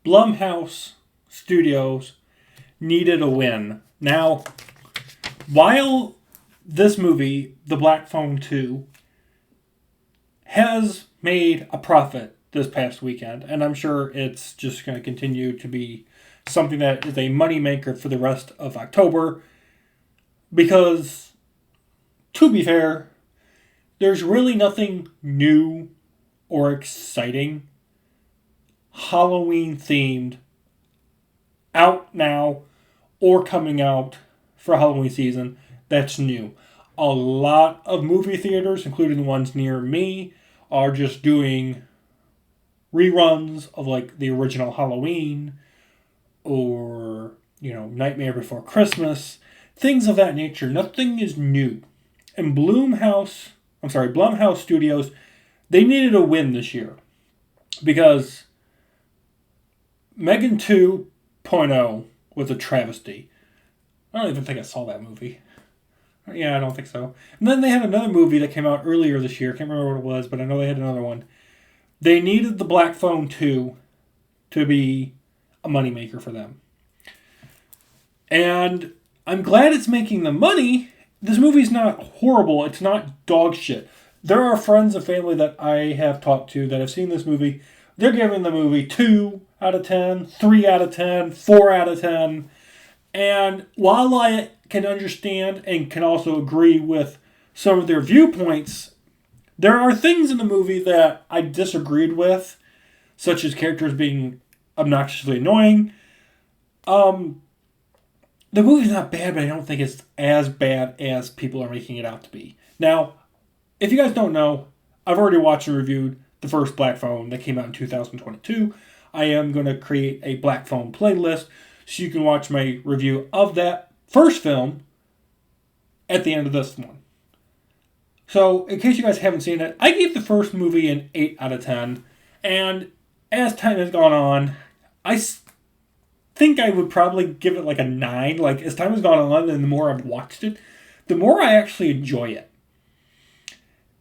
Blumhouse Studios needed a win. Now, while this movie, The Black Phone 2, has made a profit this past weekend, and I'm sure it's just going to continue to be something that is a moneymaker for the rest of October, because, to be fair, there's really nothing new or exciting Halloween themed out now or coming out for Halloween season that's new. A lot of movie theaters, including the ones near me, are just doing reruns of like the original Halloween or, Nightmare Before Christmas, things of that nature. Nothing is new. And Blumhouse Studios, they needed a win this year because Megan 2.0 was a travesty. I don't even think I saw that movie. Yeah, I don't think so. And then they had another movie that came out earlier this year. I can't remember what it was, but I know they had another one. They needed The Black Phone 2 to be a moneymaker for them. And I'm glad it's making the money. This movie's not horrible. It's not dog shit. There are friends and family that I have talked to that have seen this movie. They're giving the movie 2 out of 10, 3 out of 10, 4 out of 10. And while I can understand and can also agree with some of their viewpoints, there are things in the movie that I disagreed with, such as characters being obnoxiously annoying. The movie's not bad, but I don't think it's as bad as people are making it out to be. Now, if you guys don't know, I've already watched and reviewed the first Black Phone that came out in 2022. I am going to create a Black Phone playlist so you can watch my review of that first film at the end of this one. So, in case you guys haven't seen it, I gave the first movie an 8 out of 10. And as time has gone on, I think I would probably give it like a 9. Like, as time has gone on and the more I've watched it, the more I actually enjoy it.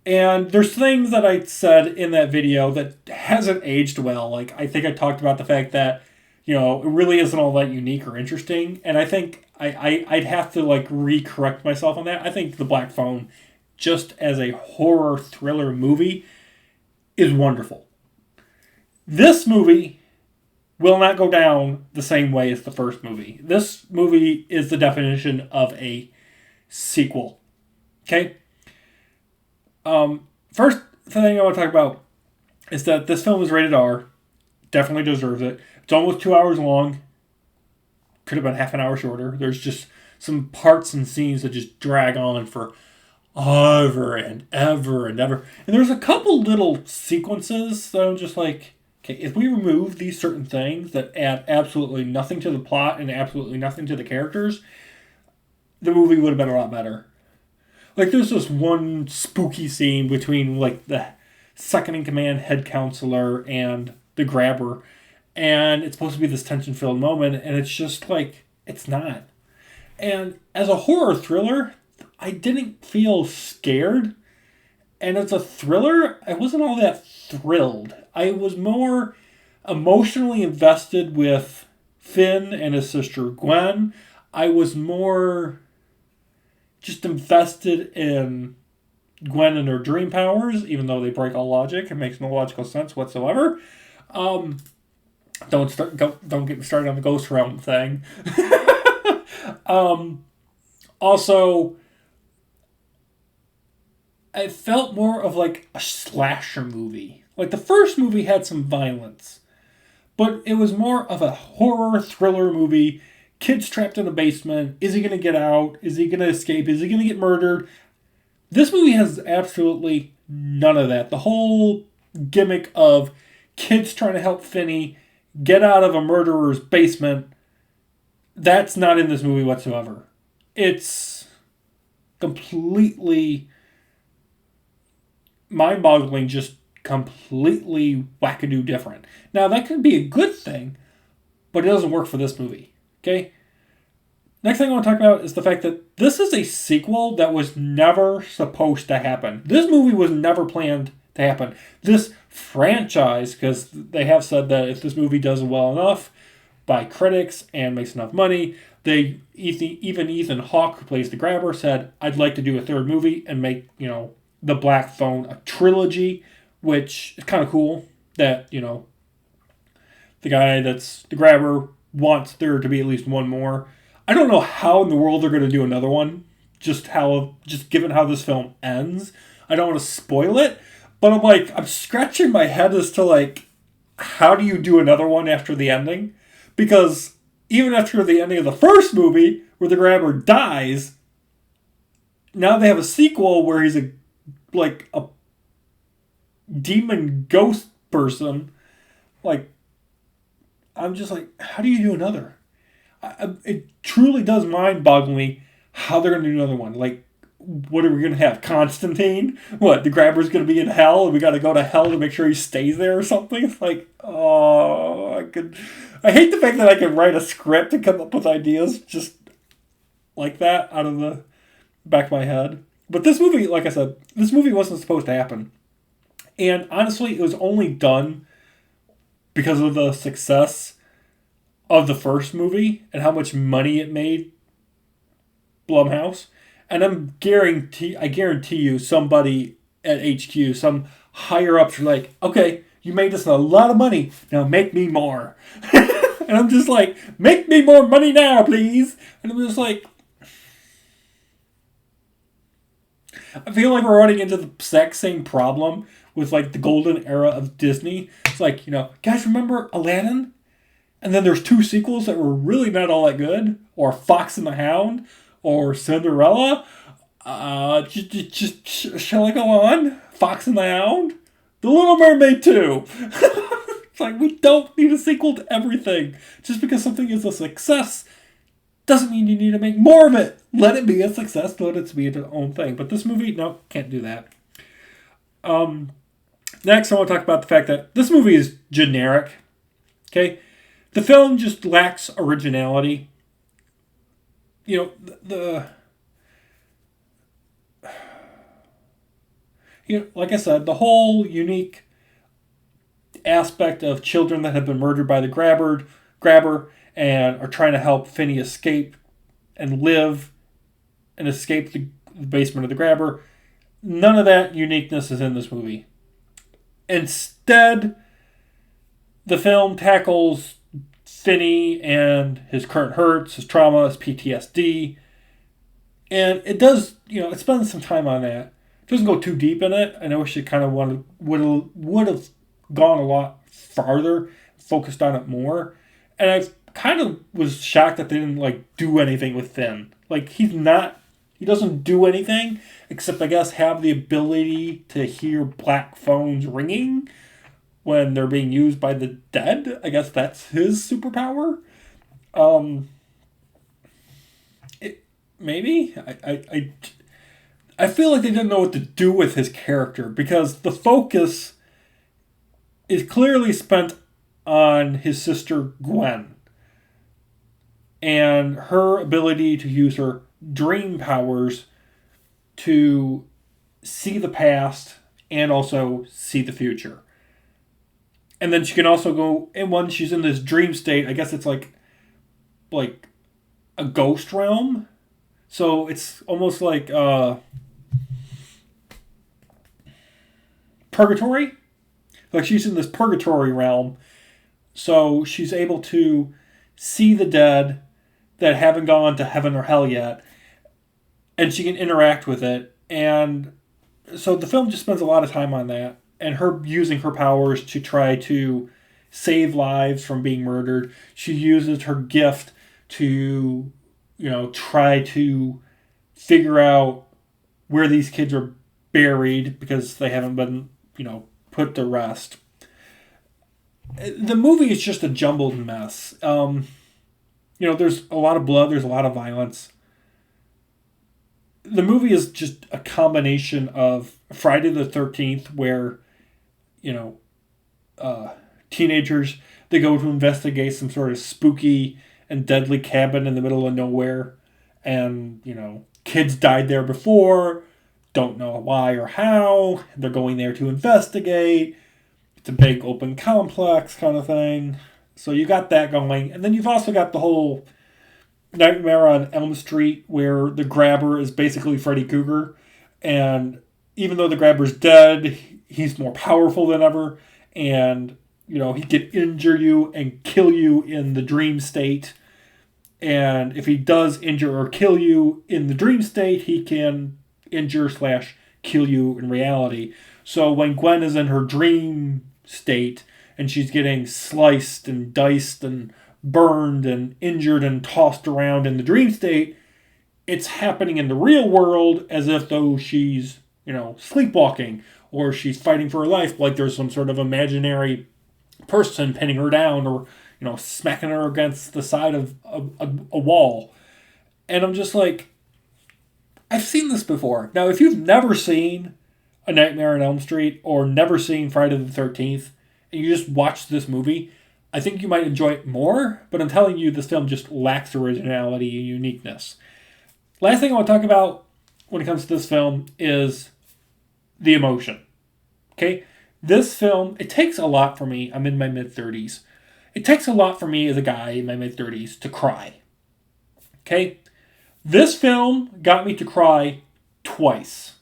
And there's things that I said in that video that hasn't aged well. Like, I think I talked about the fact that, it really isn't all that unique or interesting. And I think I'd have to, re-correct myself on that. I think The Black Phone, just as a horror thriller movie, is wonderful. This movie will not go down the same way as the first movie. This movie is the definition of a sequel. Okay? First thing I want to talk about is that this film is rated R. Definitely deserves it. It's almost 2 hours long. Could have been half an hour shorter. There's just some parts and scenes that just drag on for ever and ever and ever. And there's a couple little sequences that I'm just like, okay, if we remove these certain things that add absolutely nothing to the plot and absolutely nothing to the characters, the movie would have been a lot better. Like, there's this one spooky scene between, the second-in-command head counselor and the grabber, and it's supposed to be this tension-filled moment, and it's just, it's not. And as a horror thriller, I didn't feel scared, and as a thriller, I wasn't all that thrilled. I was more emotionally invested with Finn and his sister Gwen. I was more just invested in Gwen and her dream powers, even though they break all logic. It makes no logical sense whatsoever. Don't get me started on the Ghost Realm thing. Also, it felt more of a slasher movie. The first movie had some violence, but it was more of a horror thriller movie. Kid's trapped in a basement. Is he going to get out? Is he going to escape? Is he going to get murdered? This movie has absolutely none of that. The whole gimmick of kids trying to help Finney get out of a murderer's basement, that's not in this movie whatsoever. It's completely mind-boggling, just completely wackadoo different. Now, that could be a good thing, but it doesn't work for this movie. Okay? Next thing I want to talk about is the fact that this is a sequel that was never supposed to happen. This movie was never planned to happen. This franchise, because they have said that if this movie does well enough by critics and makes enough money, even Ethan Hawke, who plays the Grabber, said, I'd like to do a third movie and make, the Black Phone a trilogy, which is kind of cool that, the guy that's the Grabber wants there to be at least one more. I don't know how in the world they're going to do another one, just given how this film ends. I don't want to spoil it, but I'm scratching my head as to how do you do another one after the ending? Because even after the ending of the first movie, where the Grabber dies, now they have a sequel where he's a demon ghost person. I'm just how do you do another? It truly does mind-boggle me how they're going to do another one. What are we going to have? Constantine? What, the Grabber's going to be in hell and we got to go to hell to make sure he stays there or something? It's I hate the fact that I can write a script and come up with ideas just like that out of the back of my head. But this movie, like I said, this movie wasn't supposed to happen. And honestly, it was only done because of the success of the first movie and how much money it made Blumhouse. And I guarantee you, somebody at HQ, some higher ups are okay, you made us a lot of money, now make me more. And I'm just make me more money now, please. And I'm just I feel like we're running into the exact same problem with the golden era of Disney. It's guys, remember Aladdin? And then there's 2 sequels that were really not all that good, or Fox and the Hound, or Cinderella. Shall I go on? Fox and the Hound? The Little Mermaid 2. It's we don't need a sequel to everything. Just because something is a success doesn't mean you need to make more of it. Let it be a success. Let it be its own thing. But this movie, no, can't do that. Next, I want to talk about the fact that this movie is generic. Okay? The film just lacks originality. Like I said, the whole unique aspect of children that have been murdered by the grabber and are trying to help Finney escape and live and escape the basement of the Grabber. None of that uniqueness is in this movie. Instead, the film tackles Finney and his current hurts, his trauma, his PTSD. And it does, it spends some time on that. It doesn't go too deep in it. I know it kind of would have gone a lot farther, focused on it more. And I kind of was shocked that they didn't do anything with Finn. He doesn't do anything except I guess have the ability to hear black phones ringing when they're being used by the dead. I guess that's his superpower. Maybe I feel like they didn't know what to do with his character because the focus is clearly spent on his sister Gwen and her ability to use her dream powers to see the past and also see the future. And then she can also go, and when she's in this dream state, I guess it's like a ghost realm. So it's almost like purgatory. She's in this purgatory realm. So she's able to see the dead that haven't gone to heaven or hell yet. And she can interact with it. And so the film just spends a lot of time on that. And her using her powers to try to save lives from being murdered. She uses her gift to, try to figure out where these kids are buried because they haven't been, put to rest. The movie is just a jumbled mess. There's a lot of blood, there's a lot of violence. The movie is just a combination of Friday the 13th, where, teenagers, they go to investigate some sort of spooky and deadly cabin in the middle of nowhere. And, kids died there before, don't know why or how. They're going there to investigate. It's a big open complex kind of thing. So you got that going. And then you've also got the whole Nightmare on Elm Street where the grabber is basically Freddy Krueger. And even though the grabber's dead, he's more powerful than ever. And, he could injure you and kill you in the dream state. And if he does injure or kill you in the dream state, he can injure/kill you in reality. So when Gwen is in her dream state and she's getting sliced and diced and burned and injured and tossed around in the dream state, it's happening in the real world as if though she's, sleepwalking or she's fighting for her life, like there's some sort of imaginary person pinning her down or, smacking her against the side of a wall. And I'm just like, I've seen this before. Now, if you've never seen A Nightmare on Elm Street or never seen Friday the 13th, and you just watch this movie, I think you might enjoy it more, but I'm telling you, this film just lacks originality and uniqueness. Last thing I want to talk about when it comes to this film is the emotion. Okay? This film, it takes a lot for me. I'm in my mid-30s. It takes a lot for me as a guy in my mid-30s to cry. Okay? This film got me to cry twice.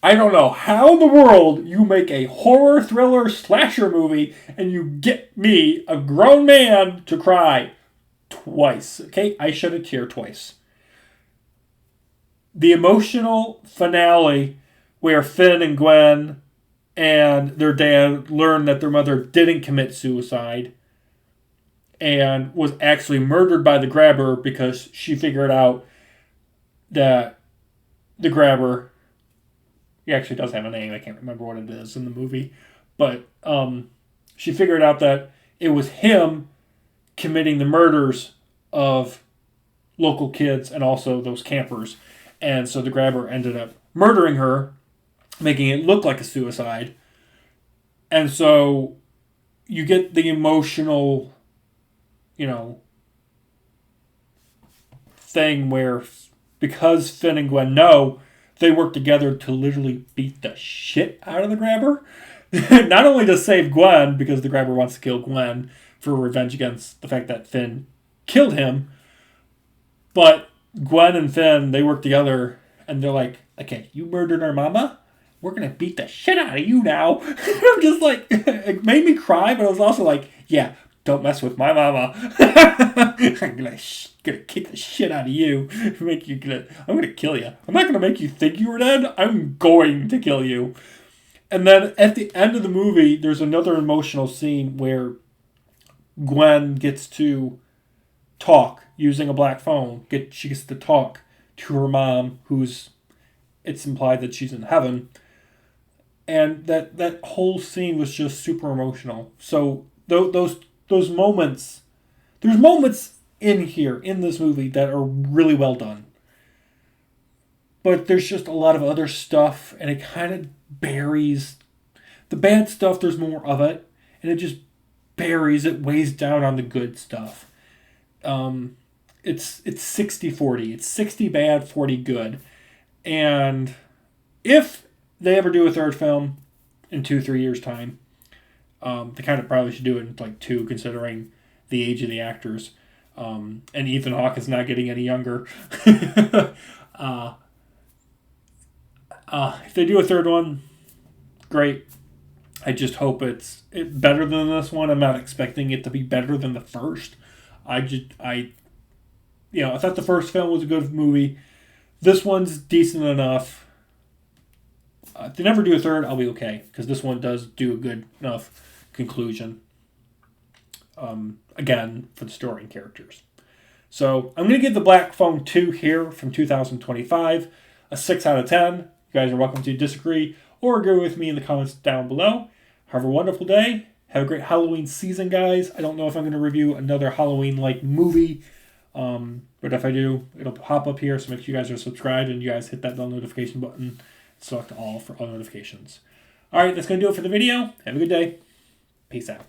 I don't know how in the world you make a horror thriller slasher movie and you get me, a grown man, to cry twice. Okay? I shed a tear twice. The emotional finale where Finn and Gwen and their dad learn that their mother didn't commit suicide and was actually murdered by the grabber because she figured out that the grabber, he actually does have a name, I can't remember what it is in the movie, but she figured out that it was him committing the murders of local kids and also those campers. And so the grabber ended up murdering her, making it look like a suicide. And so you get the emotional, thing where because Finn and Gwen know, they work together to literally beat the shit out of the grabber. Not only to save Gwen, because the grabber wants to kill Gwen for revenge against the fact that Finn killed him, but Gwen and Finn, they work together and they're like, okay, you murdered our mama? We're going to beat the shit out of you now. I'm just like, it made me cry, but I was also like, yeah, don't mess with my mama. I'm gonna kick the shit out of you. I'm gonna kill you. I'm not gonna make you think you were dead. I'm going to kill you. And then at the end of the movie, there's another emotional scene where Gwen gets to talk using a black phone. She gets to talk to her mom, it's implied that she's in heaven. And that whole scene was just super emotional. So those moments, there's moments in this movie that are really well done. But there's just a lot of other stuff, and it kind of buries the bad stuff. There's more of it, and it just it weighs down on the good stuff. It's 60-40. It's 60 bad, 40 good. And if they ever do a third film in 2-3 years' time, they kind of probably should do it in like 2, considering the age of the actors. And Ethan Hawke is not getting any younger. If they do a third one, great. I just hope it's better than this one. I'm not expecting it to be better than the first. I thought the first film was a good movie. This one's decent enough. If they never do a third, I'll be okay, because this one does do a good enough conclusion. Again, for the story and characters. So I'm going to give The Black Phone 2 here from 2025 a 6 out of 10. You guys are welcome to disagree or agree with me in the comments down below. Have a wonderful day. Have a great Halloween season, guys. I don't know if I'm going to review another Halloween-like movie, but if I do, it'll pop up here, so make sure you guys are subscribed and you guys hit that bell notification button. Select all for all notifications. Alright, that's going to do it for the video. Have a good day. Peace out.